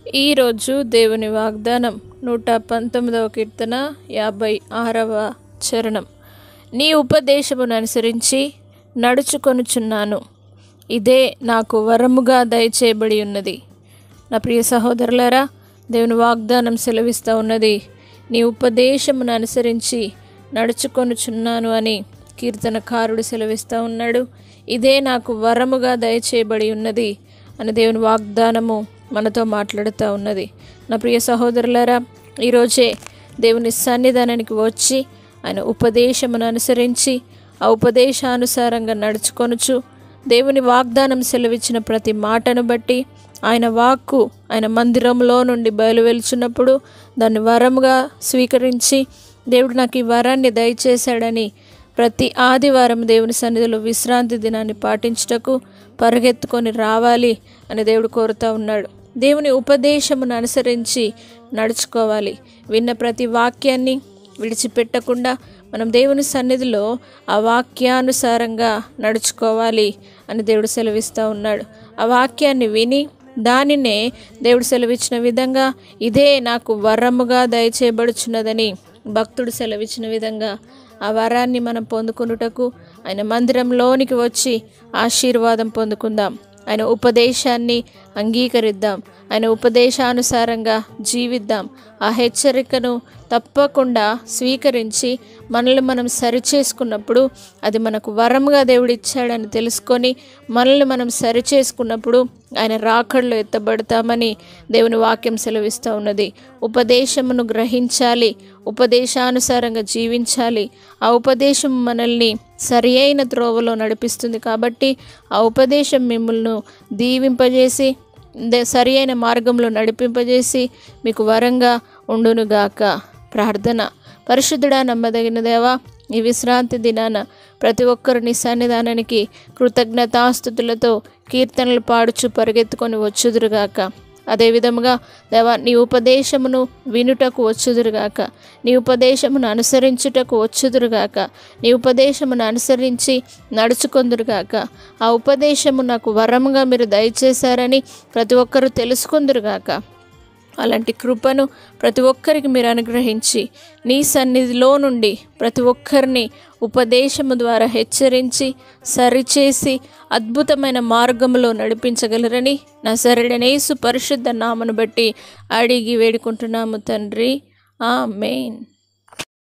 ఈరోజు దేవుని వాగ్దానం 119వ కీర్తన 56వ చరణం. నీ ఉపదేశమును అనుసరించి నడుచుకొనుచున్నాను, ఇదే నాకు వరముగా దయచేయబడి ఉన్నది. నా ప్రియ సహోదరులారా, దేవుని వాగ్దానం సెలవిస్తూ ఉన్నది, నీ ఉపదేశమును అనుసరించి నడుచుకొనుచున్నాను అని కీర్తనకారుడు సెలవిస్తూ ఉన్నాడు. ఇదే నాకు వరముగా దయచేయబడి ఉన్నది అని దేవుని వాగ్దానము మనతో మాట్లాడుతూ ఉన్నది. నా ప్రియ సహోదరులారా, ఈరోజే దేవుని సన్నిధానానికి వచ్చి ఆయన ఉపదేశమును అనుసరించి ఆ ఉపదేశానుసారంగా నడుచుకొనుచు దేవుని వాగ్దానం సెలవిచ్చిన ప్రతి మాటను బట్టి ఆయన వాక్కు ఆయన మందిరంలో నుండి బయలువెలుచున్నప్పుడు దాన్ని వరముగా స్వీకరించి దేవుడు నాకు ఈ వరాన్ని దయచేశాడని ప్రతి ఆదివారం దేవుని సన్నిధిలో విశ్రాంతి దినాన్ని పాటించుటకు పరిగెత్తుకొని రావాలి అని దేవుడు కోరుతూ ఉన్నాడు. దేవుని ఉపదేశమును అనుసరించి నడుచుకోవాలి. విన్న ప్రతి వాక్యాన్ని విడిచిపెట్టకుండా మనం దేవుని సన్నిధిలో ఆ వాక్యానుసారంగా నడుచుకోవాలి అని దేవుడు సెలవిస్తూ ఉన్నాడు. ఆ వాక్యాన్ని విని దానినే దేవుడు సెలవిచ్చిన విధంగా ఇదే నాకు వరముగా దయచేయబడుచున్నదని భక్తుడు సెలవిచ్చిన విధంగా ఆ వరాన్ని మనం పొందుకొనుటకు ఆయన మందిరంలోనికి వచ్చి ఆశీర్వాదం పొందుకుందాం. ఆయన ఉపదేశాన్ని అంగీకరిద్దాం. ఆయన ఉపదేశానుసారంగా జీవిద్దాం. ఆ హెచ్చరికను తప్పకుండా స్వీకరించి మనల్ని మనం సరిచేసుకున్నప్పుడు అది మనకు వరముగా దేవుడు ఇచ్చాడని తెలుసుకొని మనల్ని మనం సరిచేసుకున్నప్పుడు ఆయన రాకడలో ఎత్తబడతామని దేవుని వాక్యం సెలవిస్తూ ఉన్నది. ఉపదేశమును గ్రహించాలి, ఉపదేశానుసారంగా జీవించాలి. ఆ ఉపదేశం మనల్ని సరి అయిన త్రోవలో నడిపిస్తుంది. కాబట్టి ఆ ఉపదేశం మిమ్మల్ని దీవింపజేసి సరి అయిన మార్గంలో నడిపింపజేసి మీకు వరంగా ఉండునుగాక. ప్రార్థన. పరిశుద్ధుడా, నమ్మదగిన దేవా, ఈ విశ్రాంతి దినాన ప్రతి ఒక్కరిని సన్నిధానానికి కృతజ్ఞతాస్తుతులతో కీర్తనలు పాడుచు పరిగెత్తుకొని వచ్చుదురుగాక. అదేవిధముగా దేవా, నీ ఉపదేశమును వినుటకు వచ్చుదురుగాక, నీ ఉపదేశమును అనుసరించుటకు వచ్చుదురుగాక, నీ ఉపదేశమును అనుసరించి నడుచుకొందురుగాక. ఆ ఉపదేశము నాకు వరముగా మీరు దయచేశారని ప్రతి ఒక్కరూ తెలుసుకొందురుగాక. అలాంటి కృపను ప్రతి ఒక్కరికి మీరు అనుగ్రహించి నీ సన్నిధిలో నుండి ప్రతి ఒక్కరిని ఉపదేశము ద్వారా హెచ్చరించి సరిచేసి అద్భుతమైన మార్గంలో నడిపించగలరని నజరేయుడైన యేసు పరిశుద్ధ నామమును బట్టి అడిగి వేడుకుంటున్నాము తండ్రి. ఆమేన్.